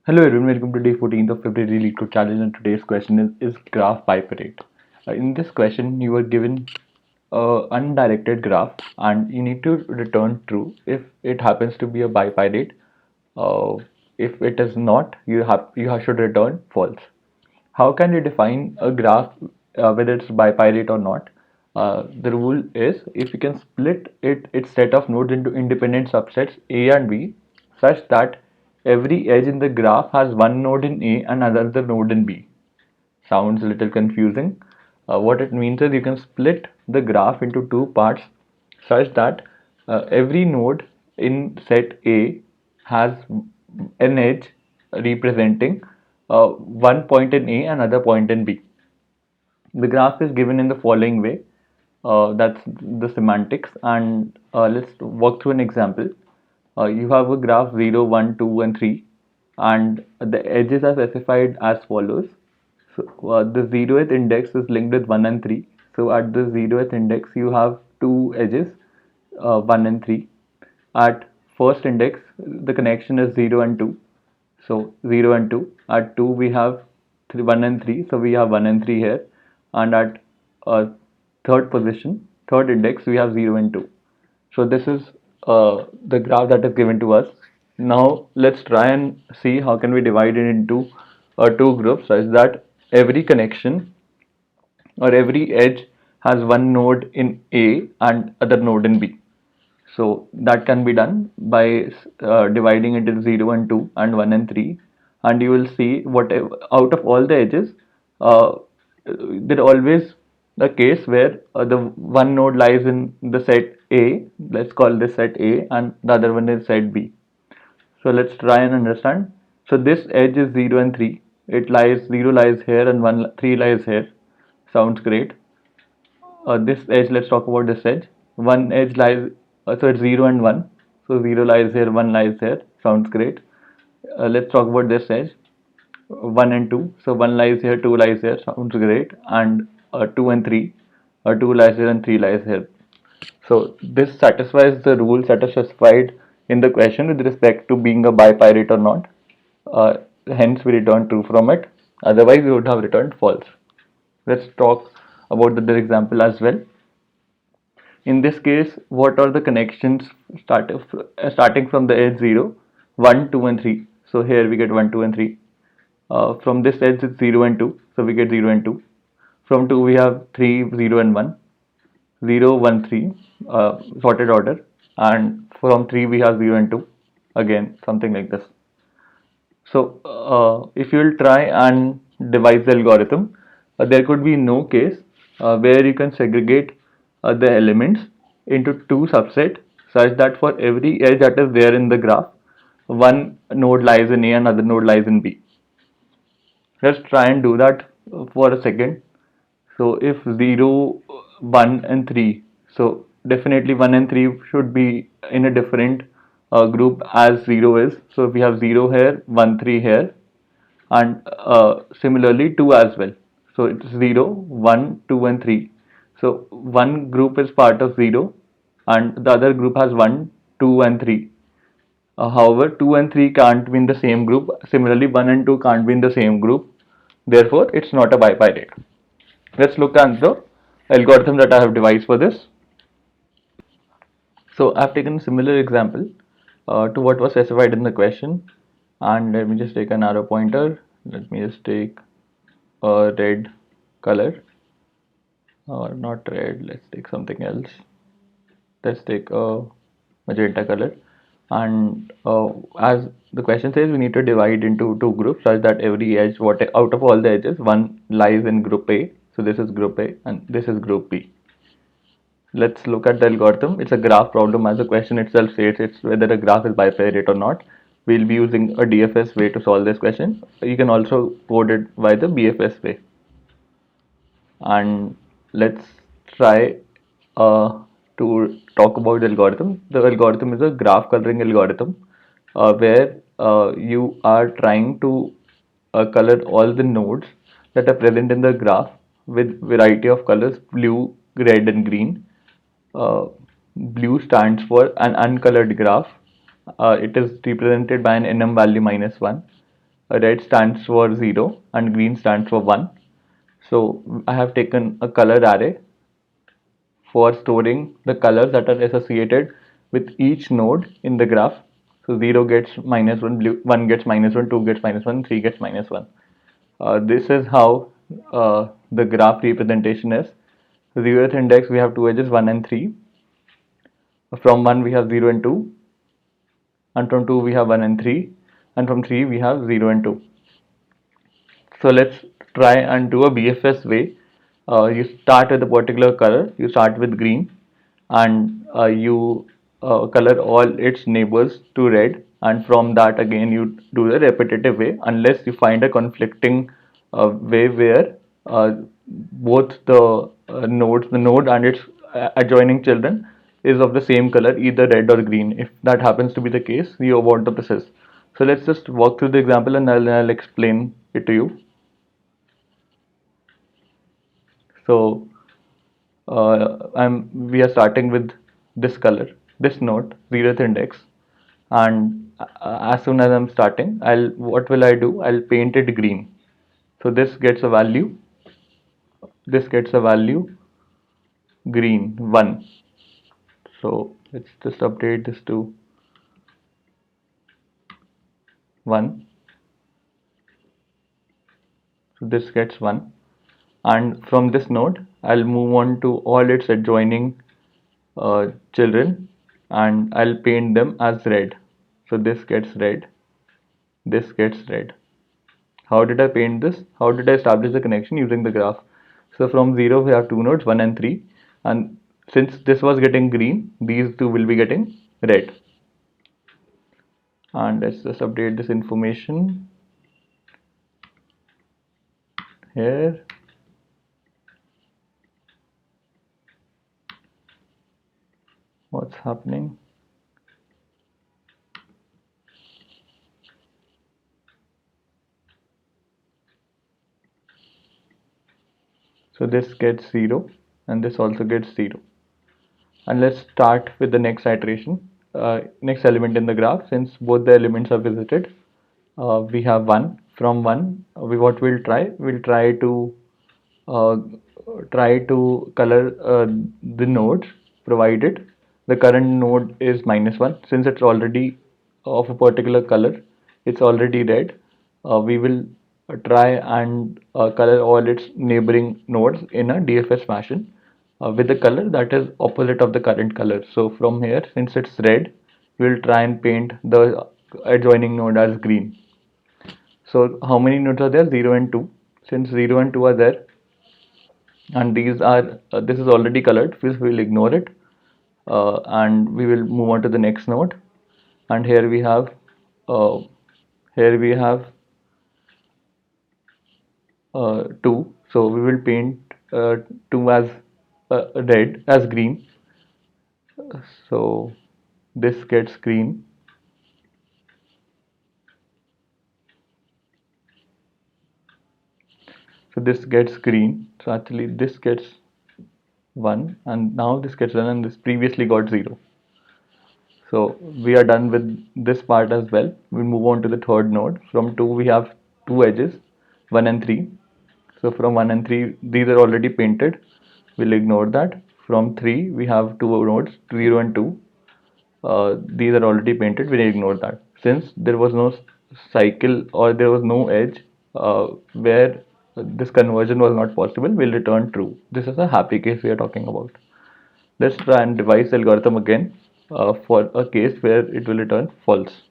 Hello everyone, welcome to day 14th of February Lead Code Challenge, and today's question is graph biparate. In this question, you are given a undirected graph and you need to return true if it happens to be a biparate. Uh, if it is not, should return false. How can you define a graph whether it's biparate or not? The rule is if you can split its set of nodes into independent subsets A and B such that every edge in the graph has one node in A and another node in B. Sounds a little confusing. What it means is you can split the graph into two parts such that every node in set A has an edge representing one point in A and another point in B. The graph is given in the following way. That's the semantics, and let's walk through an example. You have a graph 0, 1, 2, and 3, and the edges are specified as follows. So the 0th index is linked with 1 and 3. So at the 0th index, you have two edges, 1 and 3. At first index, the connection is 0 and 2. So 0 and 2. At 2, we have 1 and 3. So we have 1 and 3 here. And at uh, third position, third index, we have 0 and 2. So this is the graph that is given to us. Now let's try and see how can we divide it into two groups such that every connection or every edge has one node in A and other node in B. So that can be done by dividing it into 0 and 2 and 1 and 3, and you will see whatever out of all the edges, uh, there always the case where the one node lies in the set A. Let's call this set A, and the other one is set B. So let's try and understand. So this edge is 0 and 3. It lies 0 lies here and 3 lies here. Sounds great. This edge, let's talk about this edge. One edge lies, so it's 0 and 1. So 0 lies here, 1 lies here. Sounds great. Let's talk about this edge. 1 and 2. So 1 lies here, 2 lies here. Sounds great. And 2 and 3. 2 lies here and 3 lies here. So this satisfies the rules that are specified in the question with respect to being a bipyrate or not. Uh, Hence we return true from it. Otherwise we would have returned false. Let's talk about the other example as well. In this case, what are the connections starting from the edge 0, 1, 2 and 3. So here we get 1, 2 and 3. From this edge it's 0 and 2. So we get 0 and 2. From 2 we have 3, 0 and 1. 0, 1, 3, sorted order. And from 3 we have 0 and 2. Again, something like this. So if you will try and devise the algorithm, there could be no case where you can segregate the elements into two subsets such that for every edge that is there in the graph, one node lies in A and another node lies in B. Let's try and do that for a second. So if 0, 1 and 3, so definitely 1 and 3 should be in a different group as 0 is. So we have 0 here, 1, 3 here, and similarly 2 as well. So it's 0, 1, 2 and 3. So one group is part of 0 and the other group has 1, 2 and 3. However, 2 and 3 can't be in the same group. Similarly, 1 and 2 can't be in the same group. Therefore, it's not a bipyrate. Let's look at the algorithm that I have devised for this. So I've taken a similar example to what was specified in the question, and let me just take an arrow pointer. Let me just take a red color, or not red, let's take something else. Let's take a magenta color, and as the question says, we need to divide into two groups such that every edge, what out of all the edges, one lies in group A. So this is group A and this is group B. Let's look at the algorithm. It's a graph problem, as the question itself says. It's whether a graph is bipyrate or not. We'll be using a DFS way to solve this question. You can also code it by the BFS way. And let's try to talk about the algorithm. The algorithm is a graph coloring algorithm where you are trying to color all the nodes that are present in the graph with variety of colors: blue, red and green. Blue stands for an uncolored graph. It is represented by an nm value -1. red stands for 0 and green stands for 1. So I have taken a color array for storing the colors that are associated with each node in the graph. So 0 gets -1, 1 gets -1, 2 gets -1, 3 gets -1. This is how the graph representation is. 0th index we have two edges 1 and 3. From 1 we have 0 and 2, and from 2 we have 1 and 3, and from 3 we have 0 and 2. So let's try and do a BFS way. You start with a particular color, you start with green, and you color all its neighbors to red, and from that again you do the repetitive way unless you find a conflicting way where both the the node and its adjoining children is of the same color, either red or green. If that happens to be the case, you abort the process. So let's just walk through the example and I'll explain it to you. So we are starting with this color, this node, 0th index, and as soon as I'm starting, what will I do? I'll paint it green. So this gets a value, this gets a value green 1. So let's just update this to 1. So this gets 1, and from this node I'll move on to all its adjoining children and I'll paint them as red. So this gets red, this gets red. How did I paint this? How did I establish the connection using the graph? So from 0 we have two nodes 1 and 3, and since this was getting green, these two will be getting red. And let's just update this information here. What's happening? So this gets 0 and this also gets 0. And let's start with the next iteration, next element in the graph. Since both the elements are visited, we have 1. From 1, we'll uh, try to color the nodes provided the current node is -1. Since it's already of a particular color, it's already red, we will try and color all its neighboring nodes in a DFS fashion with the color that is opposite of the current color. So from here, since it's red, we'll try and paint the adjoining node as green. So how many nodes are there? 0 and 2. Since 0 and 2 are there, and these are this is already colored, we will ignore it, and we will move on to the next node. And uh, here we have 2, so we will paint 2 as red, as green. So this gets green, so this gets green, so actually this gets 1, and now this gets 1, and this previously got 0. So we are done with this part as well. We move on to the third node. From 2 we have two edges 1 and 3. So from 1 and 3, these are already painted, we'll ignore that. From 3 we have two nodes 0 and 2. These are already painted, we'll ignore that. Since there was no cycle or there was no edge where this conversion was not possible, we'll return true. This is a happy case we are talking about. Let's try and devise the algorithm again for a case where it will return false.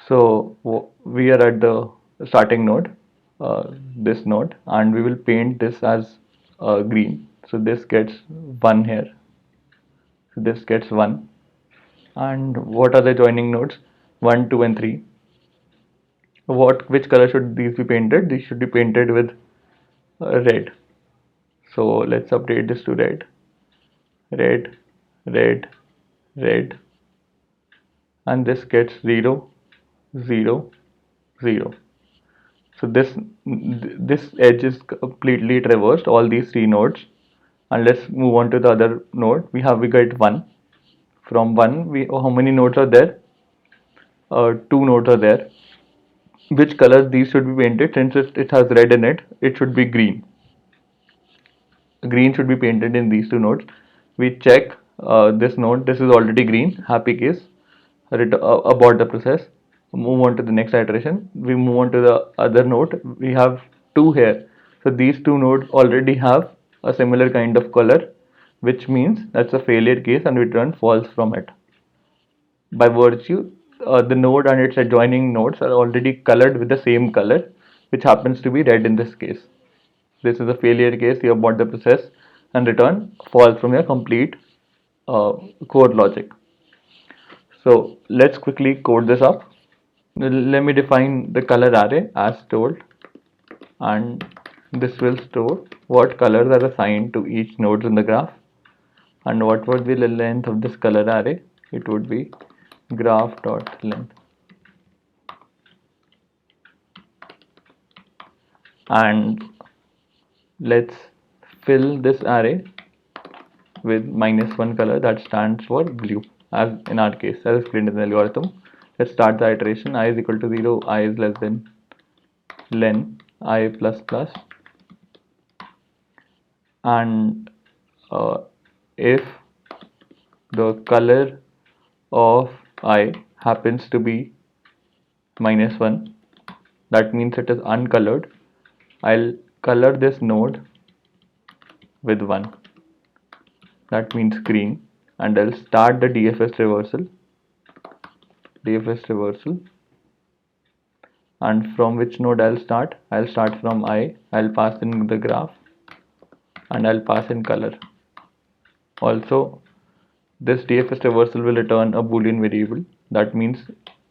So we are at the starting node, this node, and we will paint this as green. So this gets 1 here. So this gets 1. And what are the joining nodes? 1, 2, and 3. Which color should these be painted? These should be painted with red. So let's update this to red. Red, red, red, and this gets 0, 0, 0. So this edge is completely traversed all these three nodes, and let's move on to the other node. We get 1. From 1, how many nodes are there? two nodes are there. Which colors these should be painted? Since it has red in it, it should be green. Green should be painted in these two nodes. We check this node. This is already green. Happy case. Abort the process. Move on to the next iteration. We move on to the other node. We have two here. So these two nodes already have a similar kind of color, which means that's a failure case and we return false from it. By virtue, the node and its adjoining nodes are already colored with the same color, which happens to be red in this case. This is a failure case. You abort the process and return false from your complete core logic. So let's quickly code this up. Let me define the color array as told, and this will store what colors are assigned to each node in the graph and what would be the length of this color array. It would be graph.length. And let's fill this array with -1 color that stands for blue, as in our case, as explained in the algorithm. Let's start the iteration. I is equal to 0, I is less than len I plus plus, and if the color of I happens to be -1, that means it is uncolored. I'll color this node with 1, that means green, and I'll start the DFS reversal. And from which node I'll start? I'll start from I. I'll pass in the graph and I'll pass in color. Also, this DFS reversal will return a boolean variable. That means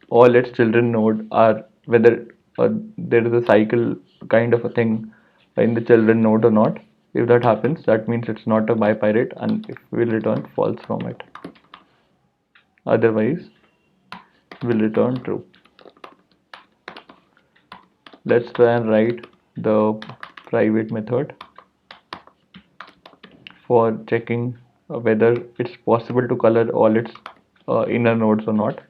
all its children node are, whether there is a cycle kind of a thing in the children node or not. If that happens, that means it's not a bipyrate and it will return false from it. Otherwise, will return true. Let's try and write the private method for checking whether it's possible to color all its inner nodes or not.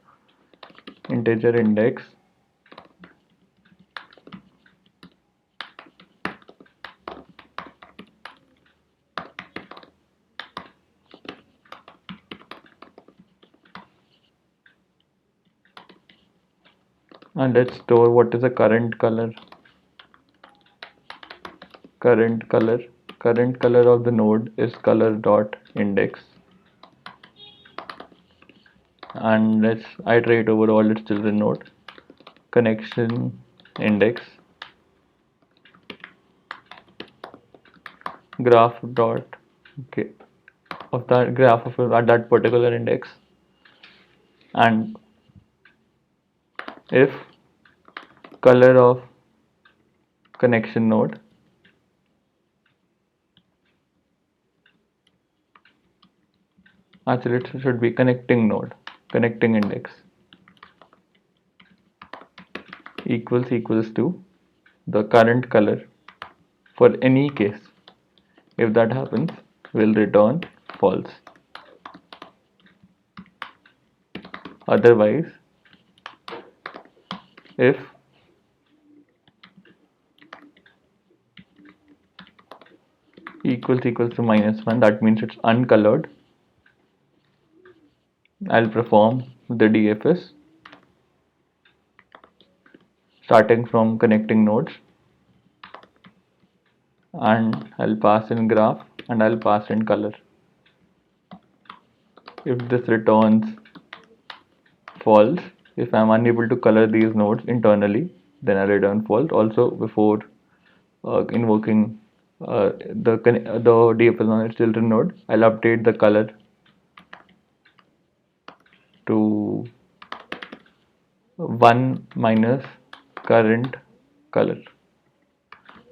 Integer index and let's store what is the current color of the node is color dot index, and let's iterate over all its children node. Connection index graph dot okay, of that graph of at that particular index, and if color of connection node actually it should be connecting index equals to the current color for any case. If that happens, we'll return false. Otherwise, if equals to -1, that means it's uncolored. I'll perform the DFS starting from connecting nodes, and I'll pass in graph and I'll pass in color. If this returns false, if I'm unable to color these nodes internally, then I'll return false. Also, before invoking the DFS on its children node, I'll update the color to 1 minus current color.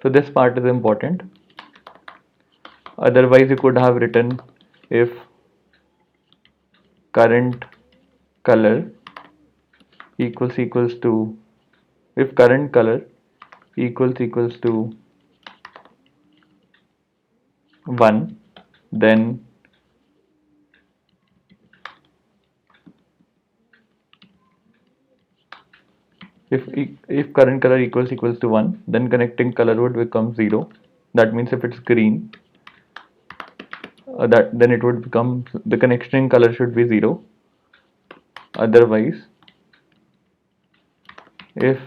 So this part is important. Otherwise, you could have written if current color equals to if current color equals to 1, then If current color equals to 1, then connecting color would become 0. That means if it's green, that then it would become, the connecting color should be 0. Otherwise, if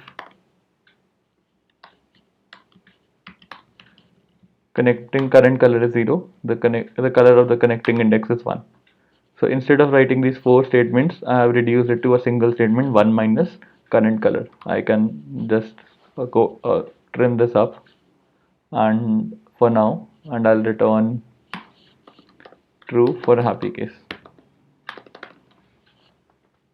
connecting current color is 0, the color of the connecting index is 1. So instead of writing these 4 statements, I have reduced it to a single statement, 1 minus current color. I can just trim this up and for now, and I'll return true for a happy case.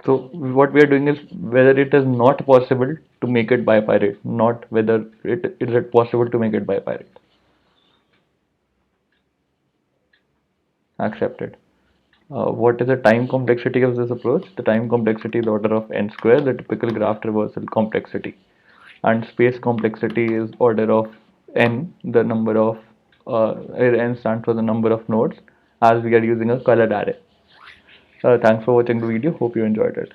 So what we are doing is whether it is not possible to make it bipyrate, not whether it is it possible to make it bipyrate. Accepted. What is the time complexity of this approach? The time complexity is the order of n square, the typical graph traversal complexity. And space complexity is order of n, the number of, n stands for the number of nodes, as we are using a colored array. Thanks for watching the video. Hope you enjoyed it.